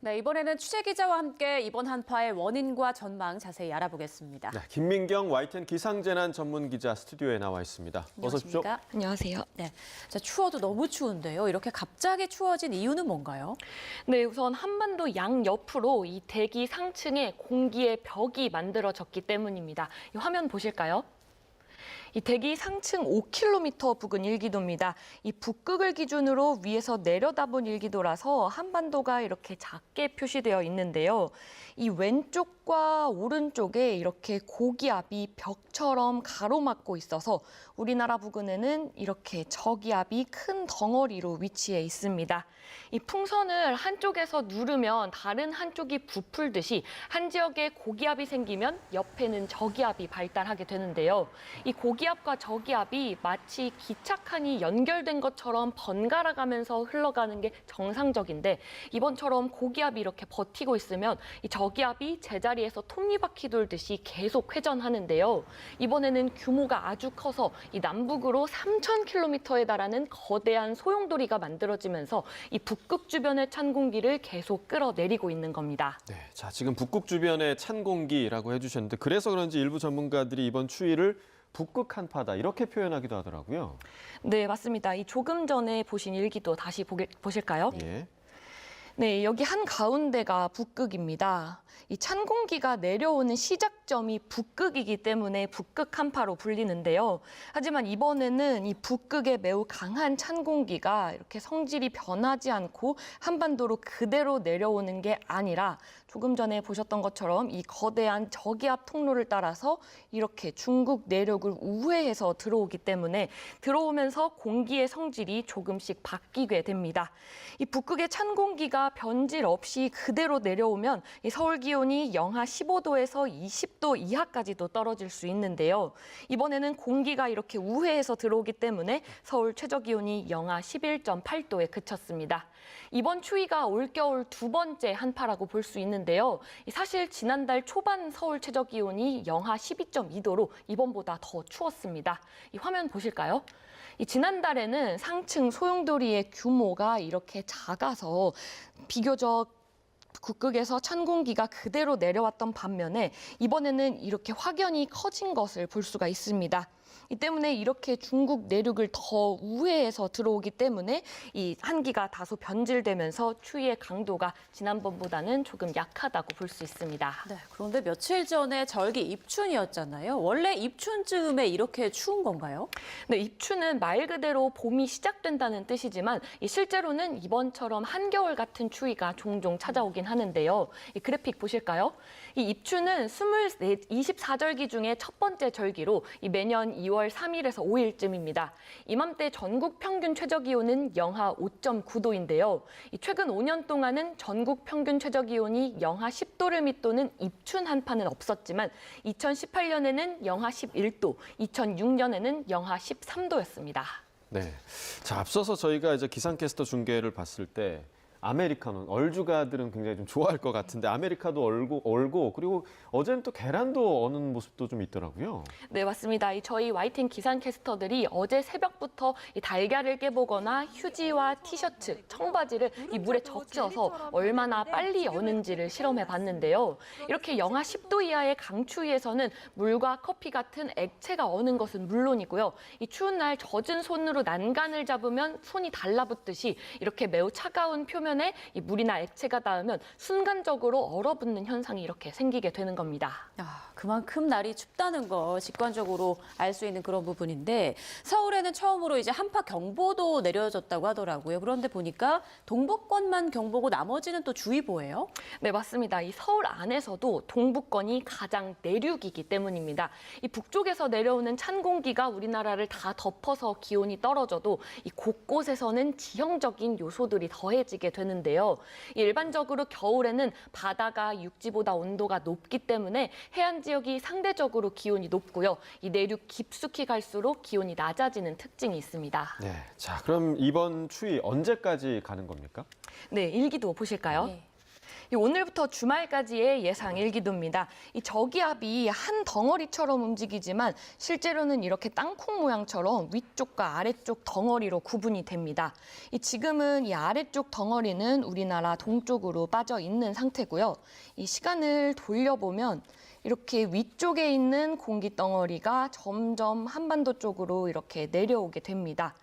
네, 이번에는 취재 기자와 함께 이번 한파의 원인과 전망 자세히 알아보겠습니다. 네, 김민경 YTN 기상재난 전문 기자 스튜디오에 나와 있습니다. 어서 오십시오. 안녕하세요. 네, 자, 추워도 너무 추운데요. 이렇게 갑자기 추워진 이유는 뭔가요? 네, 우선 한반도 양옆으로 이 대기 상층에 공기의 벽이 만들어졌기 때문입니다. 이 화면 보실까요? 이 대기 상층 5km 부근 일기도입니다. 이 북극을 기준으로 위에서 내려다본 일기도라서 한반도가 이렇게 작게 표시되어 있는데요. 이 왼쪽과 오른쪽에 이렇게 고기압이 벽처럼 가로막고 있어서 우리나라 부근에는 이렇게 저기압이 큰 덩어리로 위치해 있습니다. 이 풍선을 한쪽에서 누르면 다른 한쪽이 부풀듯이 한 지역에 고기압이 생기면 옆에는 저기압이 발달하게 되는데요. 이 고기압과 저기압이 마치 기착칸이 연결된 것처럼 번갈아 가면서 흘러가는 게 정상적인데 이번처럼 고기압이 이렇게 버티고 있으면 이 저기압이 제자리에서 톱니바퀴 돌듯이 계속 회전하는데요. 이번에는 규모가 아주 커서 이 남북으로 3,000km에 달하는 거대한 소용돌이가 만들어지면서 이 북극 주변의 찬 공기를 계속 끌어내리고 있는 겁니다. 네, 자 지금 북극 주변의 찬 공기라고 해주셨는데 그래서 그런지 일부 전문가들이 이번 추위를 북극 한파다 이렇게 표현하기도 하더라고요. 네, 맞습니다. 이 조금 전에 보신 일기도 다시 보실까요? 예. 네, 여기 한 가운데가 북극입니다. 이 찬 공기가 내려오는 시작점이 북극이기 때문에 북극 한파로 불리는데요. 하지만 이번에는 이 북극의 매우 강한 찬 공기가 이렇게 성질이 변하지 않고 한반도로 그대로 내려오는 게 아니라 조금 전에 보셨던 것처럼 이 거대한 저기압 통로를 따라서 이렇게 중국 내륙을 우회해서 들어오기 때문에 들어오면서 공기의 성질이 조금씩 바뀌게 됩니다. 이 북극의 찬 공기가 변질 없이 그대로 내려오면 이 서울 기온이 영하 15도에서 20도 이하까지도 떨어질 수 있는데요. 이번에는 공기가 이렇게 우회해서 들어오기 때문에 서울 최저 기온이 영하 11.8도에 그쳤습니다. 이번 추위가 올겨울 두 번째 한파라고 볼 수 있는데요. 사실 지난달 초반 서울 최저 기온이 영하 12.2도로 이번보다 더 추웠습니다. 이 화면 보실까요? 지난달에는 상층 소용돌이의 규모가 이렇게 작아서 비교적 북극에서 찬 공기가 그대로 내려왔던 반면에 이번에는 이렇게 확연히 커진 것을 볼 수가 있습니다. 이 때문에 이렇게 중국 내륙을 더 우회해서 들어오기 때문에 이 한기가 다소 변질되면서 추위의 강도가 지난번보다는 조금 약하다고 볼 수 있습니다. 네, 그런데 며칠 전에 절기 입춘이었잖아요. 원래 입춘쯤에 이렇게 추운 건가요? 네, 입춘은 말 그대로 봄이 시작된다는 뜻이지만 실제로는 이번처럼 한겨울 같은 추위가 종종 찾아오긴 하는데요. 이 그래픽 보실까요? 이 입춘은 24절기 중에 첫 번째 절기로 매년 2월 3일에서 5일쯤입니다. 이맘때 전국 평균 최저기온은 영하 5.9도인데요. 최근 5년 동안은 전국 평균 최저기온이 영하 10도를 밑도는 입춘 한파는 없었지만 2018년에는 영하 11도, 2006년에는 영하 13도였습니다. 네. 자 앞서서 저희가 이제 기상캐스터 중계를 봤을 때 아메리카노, 얼죽아들은 굉장히 좀 좋아할 것 같은데 아메리카도 얼고 그리고 어제는 또 계란도 어는 모습도 좀 있더라고요. 네, 맞습니다. 저희 YTN 기상캐스터들이 어제 새벽부터 달걀을 깨보거나 휴지와 티셔츠, 청바지를 물에 적셔서 얼마나 빨리 여는지를 실험해 봤는데요. 이렇게 영하 10도 이하의 강추위에서는 물과 커피 같은 액체가 어는 것은 물론이고요. 추운 날 젖은 손으로 난간을 잡으면 손이 달라붙듯이 이렇게 매우 차가운 표면에 물이나 액체가 닿으면 순간적으로 얼어붙는 현상이 이렇게 생기게 되는 겁니다. 그만큼 날이 춥다는 거 직관적으로 알 수 있는 그런 부분인데 서울에는 처음으로 이제 한파 경보도 내려졌다고 하더라고요. 그런데 보니까 동북권만 경보고 나머지는 또 주의보예요? 네, 맞습니다. 서울 안에서도 동북권이 가장 내륙이기 때문입니다. 북쪽에서 내려오는 찬 공기가 우리나라를 다 덮어서 기온이 떨어져도 곳곳에서는 지형적인 요소들이 더해지게 되는데요. 일반적으로 겨울에는 바다가 육지보다 온도가 높기 때문에 해안 지역이 상대적으로 기온이 높고요. 내륙 깊숙이 갈수록 기온이 낮아지는 특징이 있습니다. 네. 자 그럼 이번 추위 언제까지 가는 겁니까? 네, 일기도 보실까요? 네. 오늘부터 주말까지의 예상 일기도입니다. 이 저기압이 한 덩어리처럼 움직이지만 실제로는 이렇게 땅콩 모양처럼 위쪽과 아래쪽 덩어리로 구분이 됩니다. 지금은 이 아래쪽 덩어리는 우리나라 동쪽으로 빠져 있는 상태고요. 이 시간을 돌려보면 이렇게 위쪽에 있는 공기 덩어리가 점점 한반도 쪽으로 이렇게 내려오게 됩니다.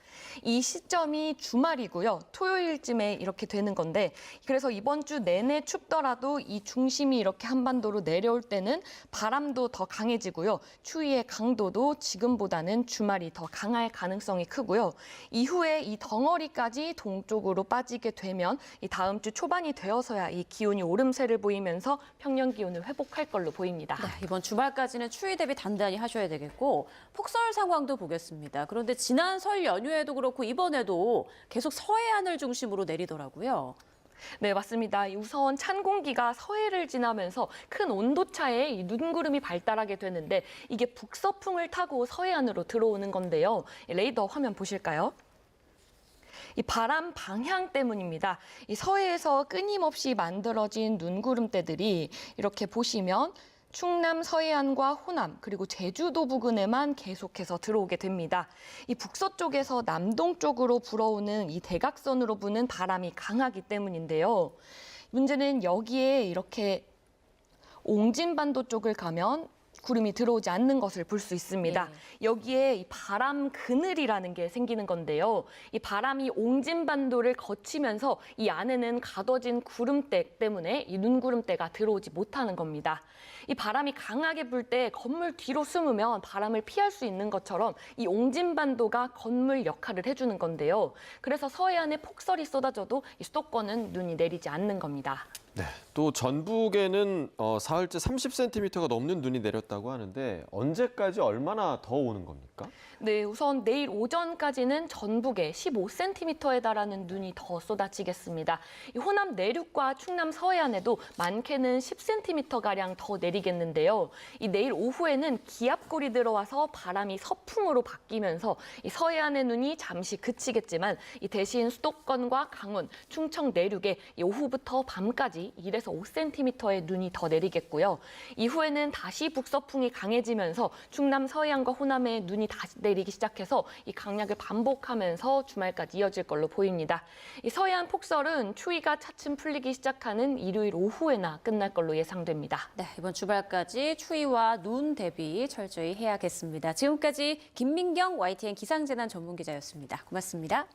이 시점이 주말이고요. 토요일쯤에 이렇게 되는 건데 그래서 이번 주 내내 춥더라도 이 중심이 이렇게 한반도로 내려올 때는 바람도 더 강해지고요. 추위의 강도도 지금보다는 주말이 더 강할 가능성이 크고요. 이후에 이 덩어리까지 동쪽으로 빠지게 되면 이 다음 주 초반이 되어서야 이 기온이 오름세를 보이면서 평년 기온을 회복할 걸로 보입니다. 네, 이번 주말까지는 추위 대비 단단히 하셔야 되겠고 폭설 상황도 보겠습니다. 그런데 지난 설 연휴에도 그렇고 이번에도 계속 서해안을 중심으로 내리더라고요. 네, 맞습니다. 우선 찬 공기가 서해를 지나면서 큰 온도차에 이 눈구름이 발달하게 되는데 이게 북서풍을 타고 서해안으로 들어오는 건데요. 레이더 화면 보실까요? 이 바람 방향 때문입니다. 이 서해에서 끊임없이 만들어진 눈구름대들이 이렇게 보시면 충남 서해안과 호남 그리고 제주도 부근에만 계속해서 들어오게 됩니다. 이 북서쪽에서 남동쪽으로 불어오는 이 대각선으로 부는 바람이 강하기 때문인데요. 문제는 여기에 이렇게 옹진반도 쪽을 가면 구름이 들어오지 않는 것을 볼 수 있습니다. 네. 여기에 이 바람 그늘이라는 게 생기는 건데요. 이 바람이 옹진반도를 거치면서 이 안에는 가둬진 구름대 때문에 이 눈구름대가 들어오지 못하는 겁니다. 이 바람이 강하게 불 때 건물 뒤로 숨으면 바람을 피할 수 있는 것처럼 이 옹진반도가 건물 역할을 해주는 건데요. 그래서 서해안에 폭설이 쏟아져도 이 수도권은 눈이 내리지 않는 겁니다. 네, 또 전북에는 사흘째 30cm가 넘는 눈이 내렸다고 하는데 언제까지 얼마나 더 오는 겁니까? 네, 우선 내일 오전까지는 전북에 15cm에 달하는 눈이 더 쏟아지겠습니다. 이 호남 내륙과 충남 서해안에도 많게는 10cm가량 더 내리겠는데요. 이 내일 오후에는 기압골이 들어와서 바람이 서풍으로 바뀌면서 이 서해안의 눈이 잠시 그치겠지만 이 대신 수도권과 강원, 충청 내륙에 이 오후부터 밤까지 1에서 5cm의 눈이 더 내리겠고요. 이후에는 다시 북서풍이 강해지면서 충남 서해안과 호남에 눈이 다시 내리기 시작해서 이 강약을 반복하면서 주말까지 이어질 걸로 보입니다. 이 서해안 폭설은 추위가 차츰 풀리기 시작하는 일요일 오후에나 끝날 걸로 예상됩니다. 네, 이번 주말까지 추위와 눈 대비 철저히 해야겠습니다. 지금까지 김민경 YTN 기상재난 전문기자였습니다. 고맙습니다.